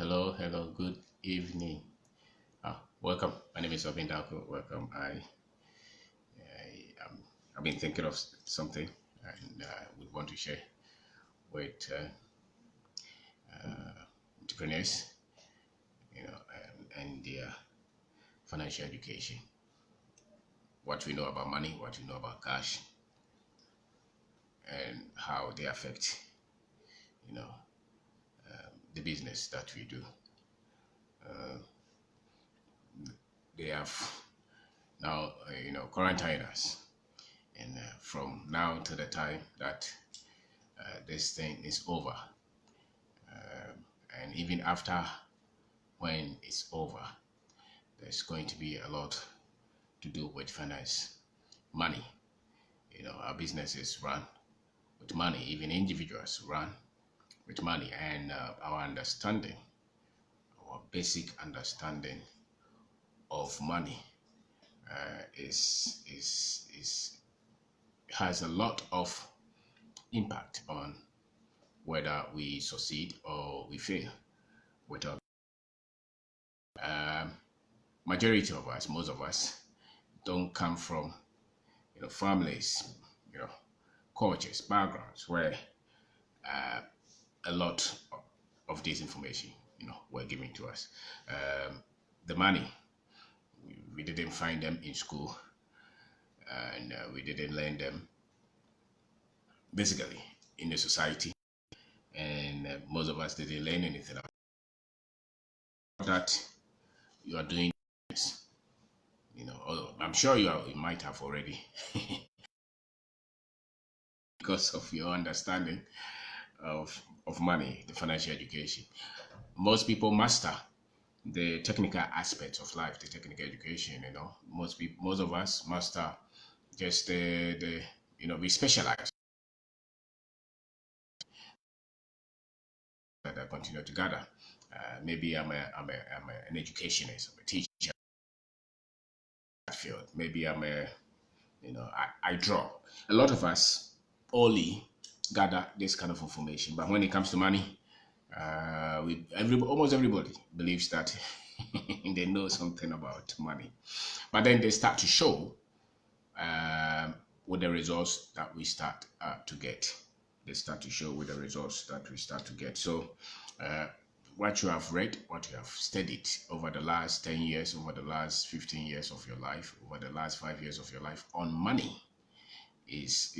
Hello, good evening. Welcome. My name is Kwabena. Welcome. I've been thinking of something and we want to share with entrepreneurs, and their financial education. What we know about money, what we know about cash, and how they affect, you know, the business that we do. They have now, quarantine us, and from now to the time that this thing is over, and even after when it's over, there's going to be a lot to do with finance, money. Our businesses run with money, even individuals run with money, and our understanding, our basic understanding of money is has a lot of impact on whether we succeed or we fail with our majority of us, most of us, don't come from families, you know, cultures, backgrounds where a lot of this information, were given to us. The money, we didn't find them in school, and we didn't learn them basically in the society, and most of us didn't learn anything about that. You are doing this, I'm sure you might have already because of your understanding of money, the financial education. Most people master the technical aspects of life, the technical education. Most of us master just the we specialize that I continue to gather. Maybe an educationist, I'm a teacher field. Maybe I draw. A lot of us only gather this kind of information, but when it comes to money, almost everybody believes that they know something about money, but then they start to show with the results that we start to get. They start to show with the results that we start to get. So, what you have read, what you have studied over the last 10 years, over the last 15 years of your life, over the last 5 years of your life on money is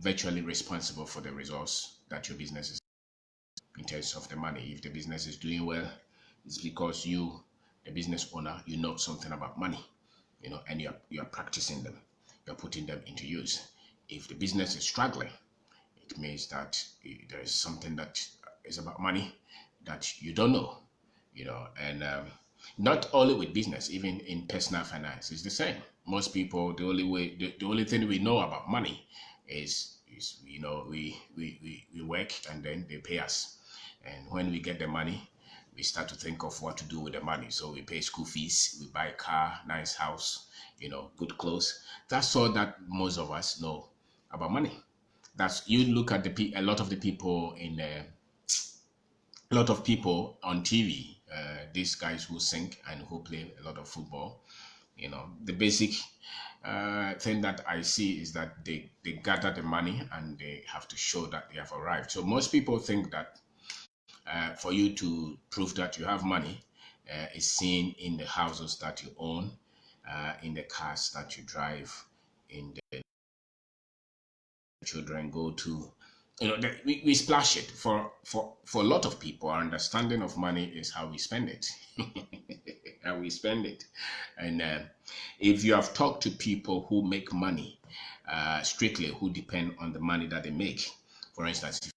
virtually responsible for the results that your business is in terms of the money. If the business is doing well, it's because you, the business owner, you know something about money, and you're practicing them, you're putting them into use. If the business is struggling, it means that there is something that is about money that you don't know, and not only with business, even in personal finance, it's the same. Most people, the only thing we know about money is we work and then they pay us, and when we get the money, we start to think of what to do with the money. So we pay school fees, we buy a car, nice house, good clothes. That's all that most of us know about money. That's you look at a lot of the people a lot of people on TV, these guys who sing and who play a lot of football. The basic thing that I see is that they gather the money and they have to show that they have arrived. So most people think that for you to prove that you have money is seen in the houses that you own, in the cars that you drive, in the children go to. We splash it. For a lot of people, our understanding of money is how we spend it. How we spend it. And if you have talked to people who make money strictly, who depend on the money that they make, for instance, if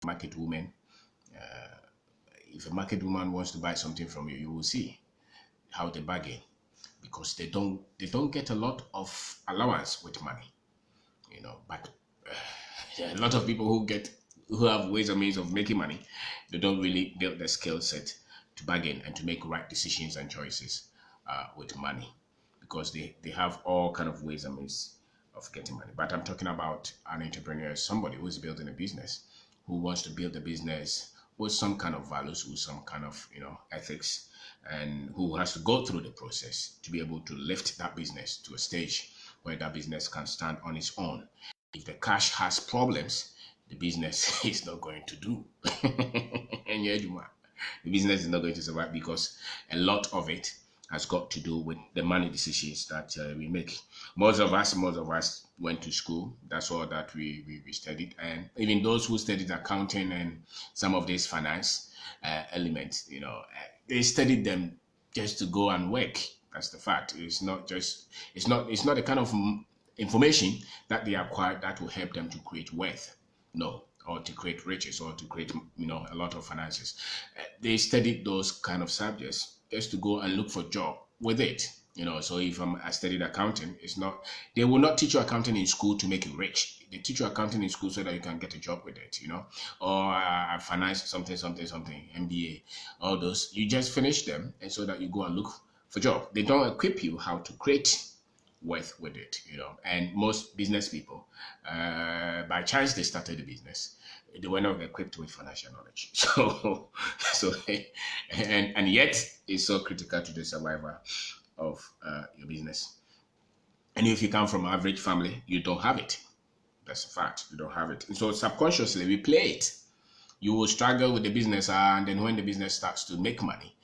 market woman, if a market woman wants to buy something from you, you will see how they bargain, because they don't get a lot of allowance with money, but a lot of people who have ways and means of making money, they don't really build the skill set to bargain and to make right decisions and choices with money, because they have all kind of ways and means of getting money. But I'm talking about an entrepreneur, somebody who's building a business, who wants to build a business with some kind of values, with some kind of ethics, and who has to go through the process to be able to lift that business to a stage where that business can stand on its own. If the cash has problems, the business is not going to do. And yeah, the business is not going to survive because a lot of it has got to do with the money decisions that we make. Most of us went to school. That's all that we studied. And even those who studied accounting and some of these finance elements, they studied them just to go and work. That's the fact. It's not the kind of information that they acquire that will help them to create wealth. No, or to create riches or to create a lot of finances. They studied those kind of subjects just to go and look for job with it. So if I studied accounting, it's not they will not teach you accounting in school to make you rich. They teach you accounting in school so that you can get a job with it, or finance something, MBA, all those. You just finish them, and so that you go and look for job. They don't equip you how to create worth with it, And most business people, by chance they started a business, they were not equipped with financial knowledge. So, and yet it's so critical to the survival of your business. And if you come from an average family, you don't have it. That's a fact. You don't have it. And so subconsciously we play it. You will struggle with the business, and then when the business starts to make money,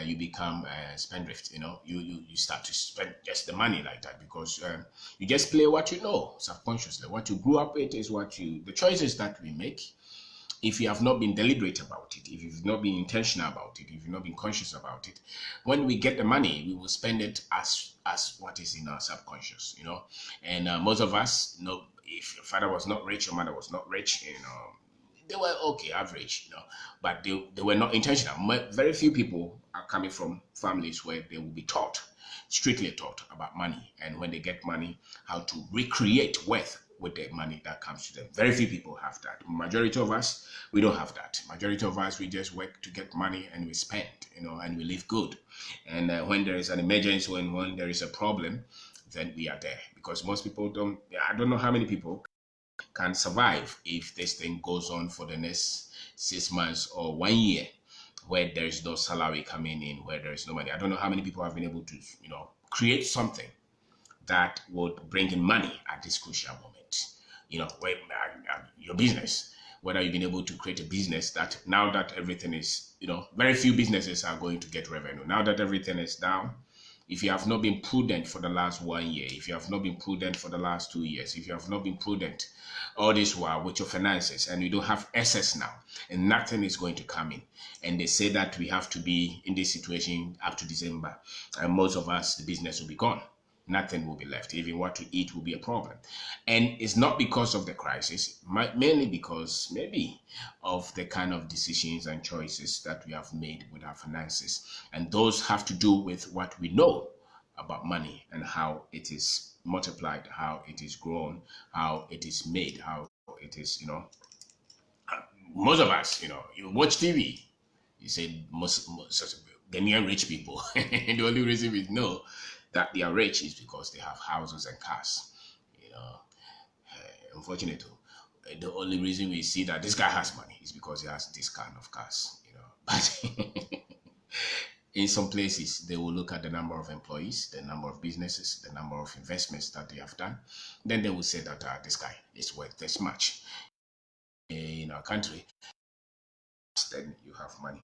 you become spendthrift. You start to spend just the money like that because you just play what you know subconsciously. What you grew up with is the choices that we make. If you have not been deliberate about it, if you've not been intentional about it, if you've not been conscious about it, when we get the money, we will spend it as what is in our subconscious. And most of us, if your father was not rich, your mother was not rich, they were okay, average, but they were not intentional. Very few people are coming from families where they will be strictly taught about money, and when they get money, how to recreate wealth with the money that comes to them. Very few people have that. Majority of us, we don't have that. Majority of us, we just work to get money and we spend, and we live good. And when there is an emergency, when there is a problem, then we are there. Because most people I don't know how many people can survive if this thing goes on for the next 6 months or 1 year, where there is no salary coming in, where there is no money. I don't know how many people have been able to, create something that would bring in money at this crucial moment. When your business, whether you've been able to create a business that now that everything is, very few businesses are going to get revenue. Now that everything is down, if you have not been prudent for the last 1 year, if you have not been prudent for the last 2 years, if you have not been prudent all this while with your finances and you don't have access now and nothing is going to come in, and they say that we have to be in this situation up to December, and most of us, the business will be gone. Nothing will be left. Even what to eat will be a problem. And it's not because of the crisis, mainly because maybe of the kind of decisions and choices that we have made with our finances. And those have to do with what we know about money and how it is multiplied, how it is grown, how it is made, how it is, most of us, you watch TV, you say most Ghanaian rich people, and the only reason we know that they are rich is because they have houses and cars. Unfortunately, the only reason we see that this guy has money is because he has this kind of cars. But in some places, they will look at the number of employees, the number of businesses, the number of investments that they have done. Then they will say that this guy is worth this much. In our country, then you have money.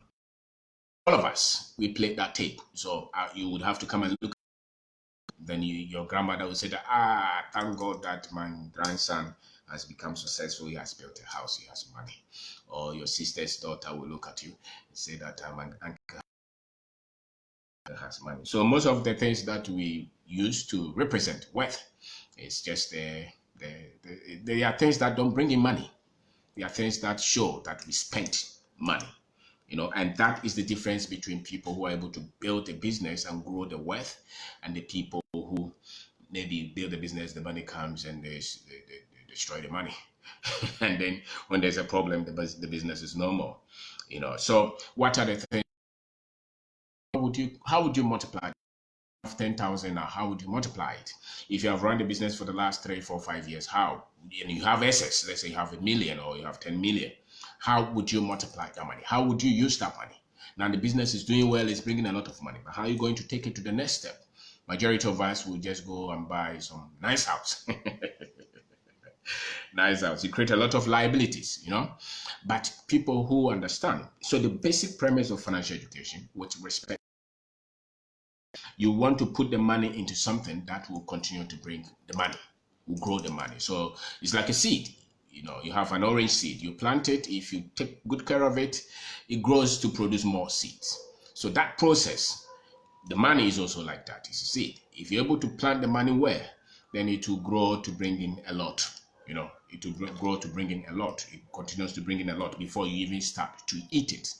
All of us, we played that tape. So you would have to come and look. Then your grandmother will say that, thank God that my grandson has become successful. He has built a house. He has money. Or your sister's daughter will look at you and say that my uncle has money. So most of the things that we use to represent wealth is just they are things that don't bring in money. They are things that show that we spent money. And that is the difference between people who are able to build a business and grow the wealth and the people who maybe build a business, the money comes and they destroy the money. And then when there's a problem, the business is no more. So what are the things? How would you multiply 10,000 now, how would you multiply it? If you have run the business for the last 3, 4, 5 years, how? And you have assets, let's say you have 1 million or you have 10 million. How would you multiply that money? How would you use that money? Now the business is doing well, it's bringing a lot of money, but how are you going to take it to the next step? Majority of us will just go and buy some nice house. Nice house. You create a lot of liabilities, But people who understand. So the basic premise of financial education, with respect, you want to put the money into something that will continue to bring the money, will grow the money. So it's like a seed. You have an orange seed. You plant it. If you take good care of it, it grows to produce more seeds. So that process, the money is also like that. It's a seed. If you're able to plant the money well, then it will grow to bring in a lot. It will grow to bring in a lot. It continues to bring in a lot before you even start to eat it.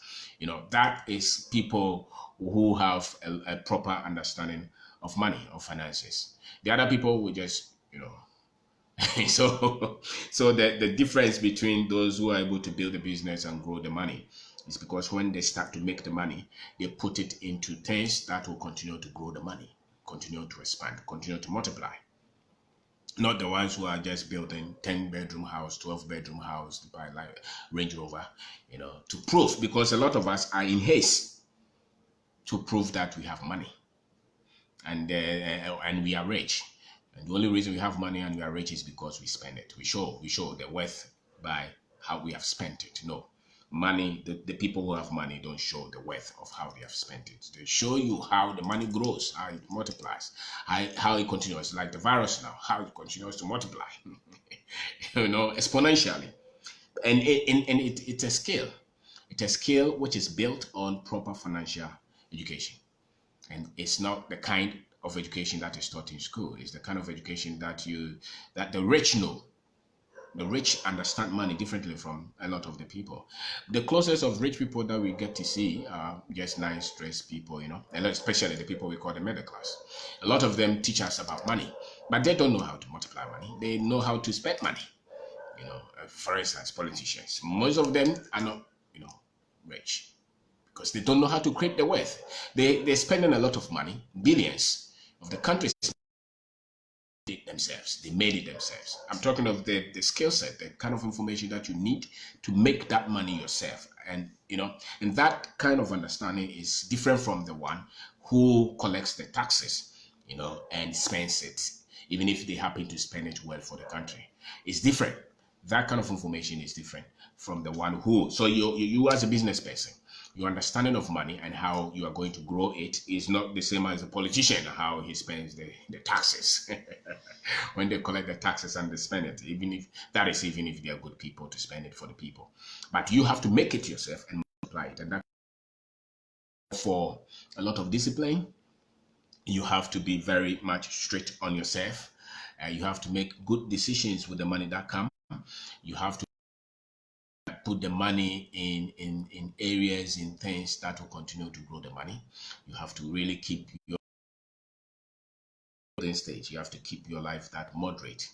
That is people who have a proper understanding of money, of finances. The other people will just, so the difference between those who are able to build a business and grow the money is because when they start to make the money, they put it into things that will continue to grow the money, continue to expand, continue to multiply. Not the ones who are just building 10-bedroom house, 12-bedroom house, by like Range Rover, to prove, because a lot of us are in haste to prove that we have money and we are rich. And the only reason we have money and we are rich is because we spend it. We show the wealth by how we have spent it. No, money, the people who have money don't show the wealth of how they have spent it. They show you how the money grows, how it multiplies, how it continues, like the virus now, how it continues to multiply, exponentially. And it's a skill. It's a skill which is built on proper financial education. And it's not the kind of education that is taught in school. It's the kind of education that the rich know. The rich understand money differently from a lot of the people. The closest of rich people that we get to see are just nice dressed people, especially the people we call the middle class. A lot of them teach us about money, but they don't know how to multiply money. They know how to spend money. For instance, politicians. Most of them are not, rich, because they don't know how to create the wealth. They're spending a lot of money, billions of the countries themselves. They made it themselves. I'm talking of the skill set, the kind of information that you need to make that money yourself. And and that kind of understanding is different from the one who collects the taxes, and spends it, even if they happen to spend it well for the country. It's different. That kind of information is different from the one who. So you as a business person, your understanding of money and how you are going to grow it is not the same as a politician, how he spends the taxes. When they collect the taxes and they spend it, even if they are good people to spend it for the people. But you have to make it yourself and multiply it. And that, for a lot of discipline, you have to be very much strict on yourself. You have to make good decisions with the money that comes. You have to put the money in areas, in things that will continue to grow the money. You have to really keep your stage. You have to keep your life that moderate.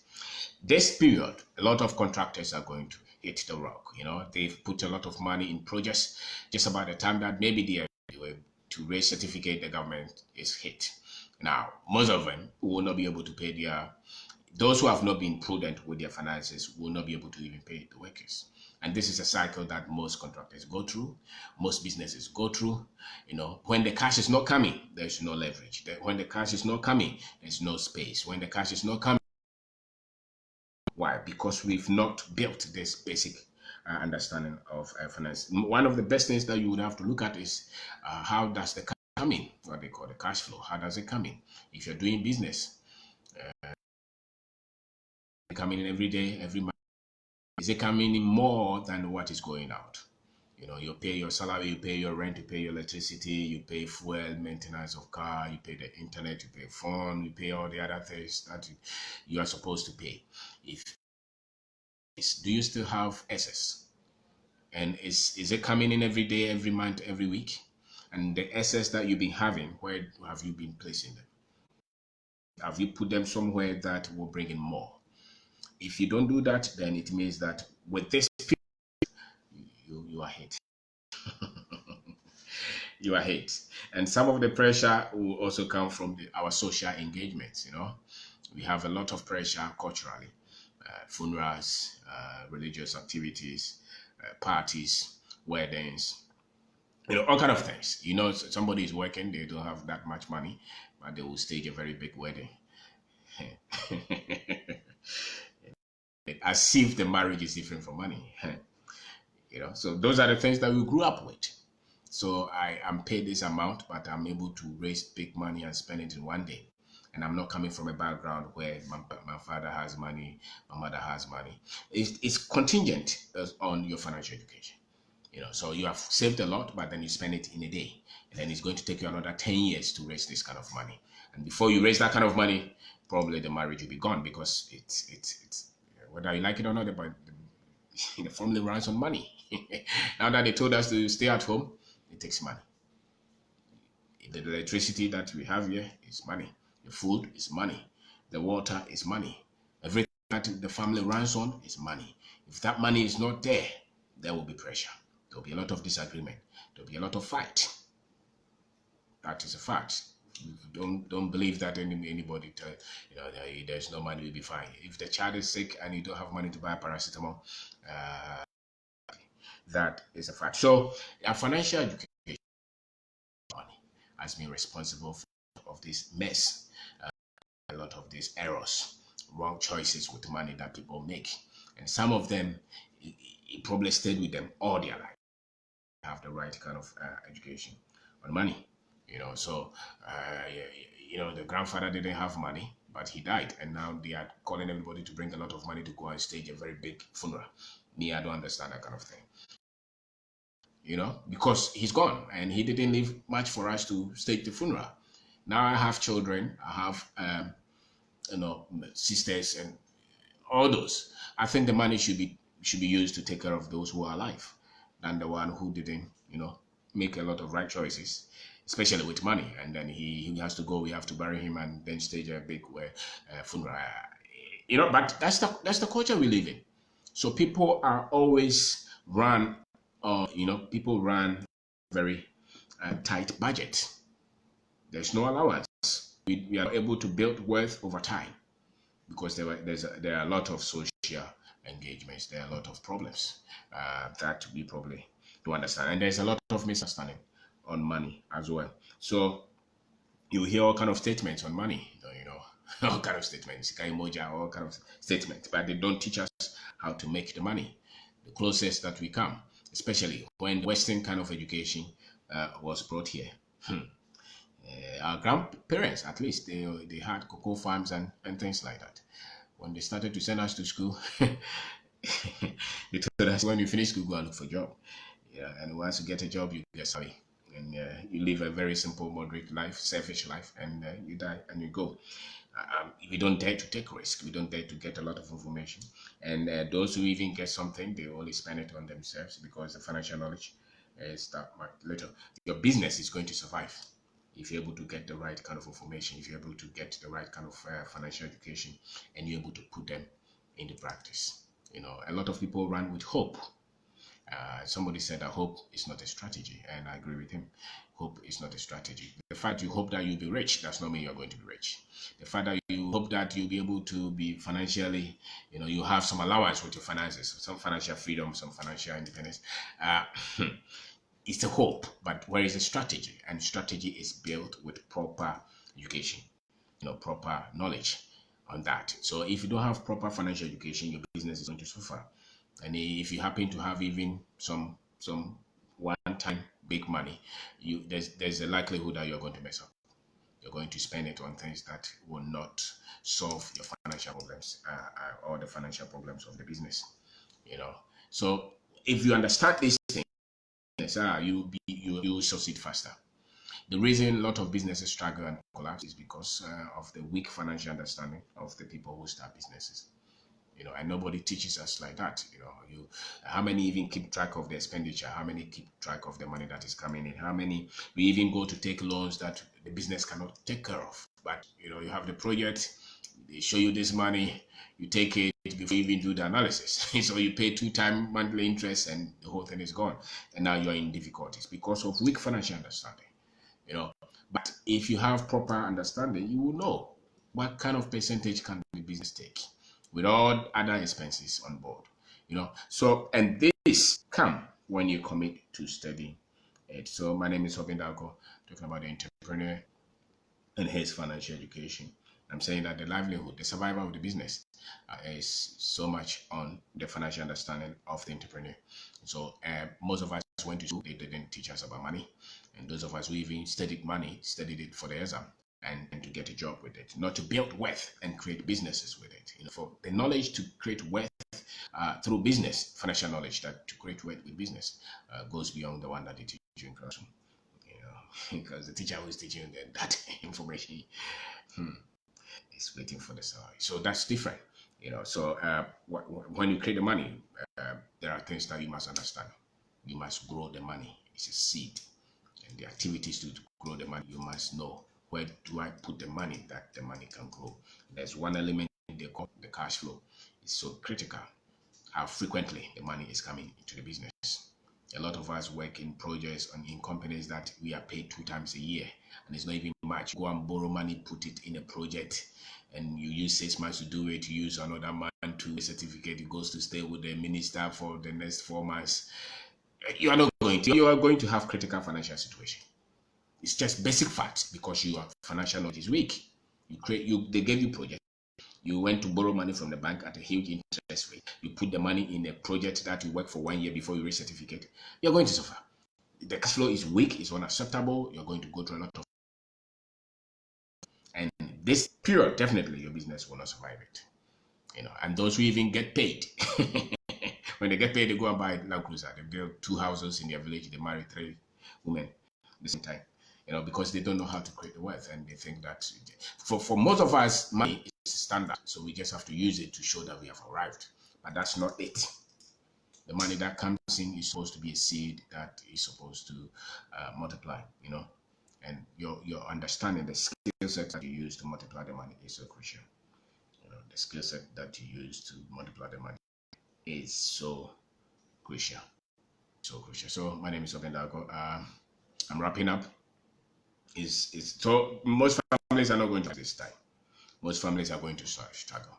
This period, a lot of contractors are going to hit the rock. They've put a lot of money in projects. Just about the time that maybe they are to raise certificate, the government is hit. Now, most of them will not be able to pay those who have not been prudent with their finances will not be able to even pay the workers. And this is a cycle that most contractors go through, most businesses go through. When the cash is not coming, there's no leverage. When the cash is not coming, there's no space. When the cash is not coming, why? Because we've not built this basic understanding of finance. One of the best things that you would have to look at is how does the cash come in, what they call the cash flow. How does it come in? If you're doing business, coming in every day, every month, is it coming in more than what is going out? You pay your salary, you pay your rent, you pay your electricity, you pay fuel, maintenance of car, you pay the internet, you pay phone, you pay all the other things that you are supposed to pay. Do you still have excess? And is it coming in every day, every month, every week? And the excess that you've been having, where have you been placing them? Have you put them somewhere that will bring in more? If you don't do that, then it means that with this, you are hit. You are hate. And some of the pressure will also come from our social engagements. We have a lot of pressure culturally, funerals, religious activities, parties, weddings, all kind of things. Somebody is working, they don't have that much money, but they will stage a very big wedding. As if the marriage is different from money. So those are the things that we grew up with. So I am paid this amount, but I'm able to raise big money and spend it in one day. And I'm not coming from a background where my father has money, my mother has money. It's contingent on your financial education. So you have saved a lot, but then you spend it in a day. And then it's going to take you another 10 years to raise this kind of money. And before you raise that kind of money, probably the marriage will be gone, because it's whether you like it or not, the family runs on money. Now that they told us to stay at home, it takes money. The electricity that we have here is money. The food is money. The water is money. Everything that the family runs on is money. If that money is not there, there will be pressure. There will be a lot of disagreement. There will be a lot of fight. That is a fact. Don't believe that anybody tell there's no money, will be fine. If the child is sick and you don't have money to buy paracetamol, that is a fact. So our financial education has been responsible of this mess, a lot of these errors, wrong choices with money that people make, and some of them it probably stayed with them all their life. Have the right kind of education on money, So the grandfather didn't have money, but he died, and now they are calling everybody to bring a lot of money to go and stage a very big funeral. Me, I don't understand that kind of thing. Because he's gone and he didn't leave much for us to stage the funeral. Now I have children, I have, sisters and all those. I think the money should be used to take care of those who are alive than the one who didn't, make a lot of right choices, especially with money. And then he has to go, we have to bury him and then stage a big funeral. But that's the culture we live in. So people are always run people run very tight budget. There's no allowance. We are able to build wealth over time because there are a lot of social engagements. There are a lot of problems that we probably don't understand, and there's a lot of misunderstanding on money as well. So you hear all kind of statements on money. All kind of statements, Kaimoja, all kind of statements, but they don't teach us how to make the money. The closest that we come, especially when the Western kind of education was brought here. Our grandparents, at least, they had cocoa farms and things like that. When they started to send us to school, they told us when you finish school, go and look for a job. Yeah, and once you get a job, you get sorry. And you live a very simple, moderate life, selfish life, and you die and you go. We don't dare to take risk. We don't dare to get a lot of information. And those who even get something, they only spend it on themselves because the financial knowledge is that much little. Your business is going to survive if you're able to get the right kind of information, if you're able to get the right kind of financial education, and you're able to put them into practice. A lot of people run with hope. Somebody said that hope is not a strategy, and I agree with him. Hope is not a strategy. The fact you hope that you'll be rich does not mean you're going to be rich. The fact that you hope that you'll be able to be financially, you have some allowance with your finances, some financial freedom, some financial independence. It's a hope, but where is the strategy? And strategy is built with proper education, proper knowledge on that. So if you don't have proper financial education, your business is going to suffer. And if you happen to have even some one-time big money, there's a likelihood that you're going to mess up. You're going to spend it on things that will not solve your financial problems or the financial problems of the business. So if you understand these things, you succeed faster. The reason a lot of businesses struggle and collapse is because of the weak financial understanding of the people who start businesses. And nobody teaches us like that. How many even keep track of the expenditure? How many keep track of the money that is coming in? How many we even go to take loans that the business cannot take care of? But you have the project, They show you this money, you take it before you even do the analysis. So you pay 2 times monthly interest and the whole thing is gone. And now you're in difficulties because of weak financial understanding. You know, but if you have proper understanding, you will know what kind of percentage can the business take with all other expenses on board. So and this come when you commit to studying it. So my name is Obin Dalko, talking about the entrepreneur and his financial education. I'm saying that the livelihood, the survival of the business is so much on the financial understanding of the entrepreneur. So most of us went to school, they didn't teach us about money. And those of us who even studied money, studied it for the exam and to get a job with it, not to build wealth and create businesses with it. For the knowledge to create wealth through business, financial knowledge that to create wealth with business goes beyond the one that they teach you in classroom. Because the teacher who is teaching you that information is waiting for the salary. So that's different. So when you create the money, there are things that you must understand. You must grow the money. It's a seed. And the activities to grow the money, you must know where do I put the money that the money can grow. There's one element they call the cash flow. It's so critical. How frequently the money is coming into the business. A lot of us work in projects and in companies that we are paid 2 times a year, and it's not even much. Go and borrow money, put it in a project, and you use 6 months to do it. You use another month to a certificate. It goes to stay with the minister for the next 4 months. You are not going to. You are going to have critical financial situation. It's just basic facts because your financial knowledge is weak. They gave you project. You went to borrow money from the bank at a huge interest rate. You put the money in a project that you work for 1 year before you reach certificate. You're going to suffer. The cash flow is weak, it's unacceptable. You're going to go through a lot of, and this period definitely your business will not survive it. And those who even get paid, when they get paid, they go and buy Land Cruiser. They build 2 houses in their village. They marry 3 women at the same time. Because they don't know how to create the wealth, and they think that for most of us, money is standard, so we just have to use it to show that we have arrived. But that's not it. The money that comes in is supposed to be a seed that is supposed to multiply. And your understanding the skill set that you use to multiply the money is so crucial. The skill set that you use to multiply the money is so crucial. So crucial. So my name is Obendago. I'm wrapping up. So most families are not going to have this time. Most families are going to struggle.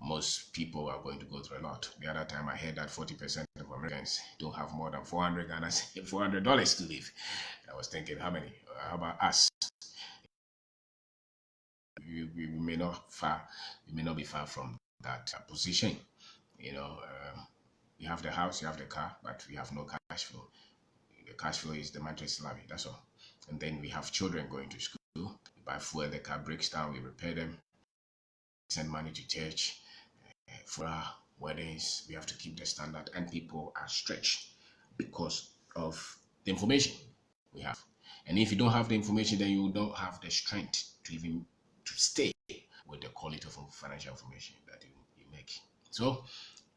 Most people are going to go through a lot. The other time I heard that 40% of Americans don't have more than $400 to live. I was thinking, how about us? We may not be far from that position. You have the house, you have the car, but we have no cash flow. The cash flow is the monthly salary. That's all. And then we have children going to school. We buy fuel, the car breaks down, we repair them, send money to church. For our weddings, we have to keep the standard, and people are stretched because of the information we have. And if you don't have the information, then you don't have the strength to even to stay with the quality of financial information that you make. So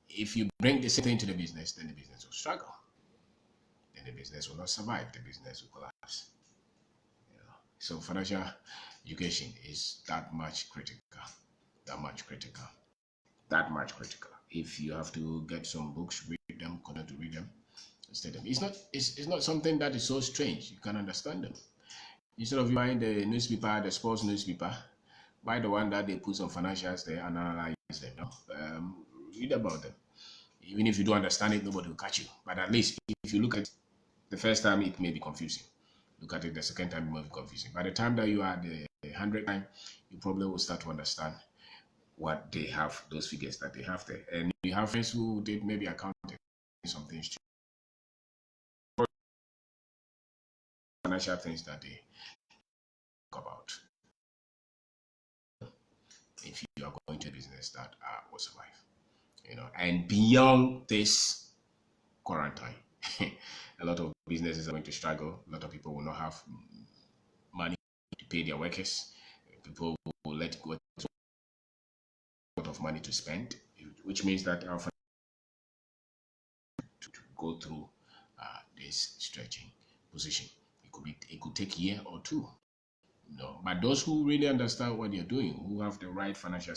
if you bring the same thing to the business, then the business will struggle. Then the business will not survive. The business will collapse. So financial education is that much critical. That much critical. That much critical. If you have to get some books, read them, continue to read them, study them. It's not something that is so strange. You can understand them. Instead of buying the newspaper, the sports newspaper, buy the one that they put some financials there and analyze them. Read about them. Even if you don't understand it, nobody will catch you. But at least if you look at it the first time, it may be confusing. Look at it the second time, it may be confusing. By the time that you are the 100th time, you probably will start to understand what they have, those figures that they have there. And you have friends who did maybe accounting, some things too. Financial things that they talk about. If you are going to a business that will survive. And beyond this quarantine, a lot of businesses are going to struggle. A lot of people will not have money to pay their workers. People will let go a lot of money to spend, which means that our to go through this stretching position. It could take a year or two. No, but those who really understand what they're doing, who have the right financial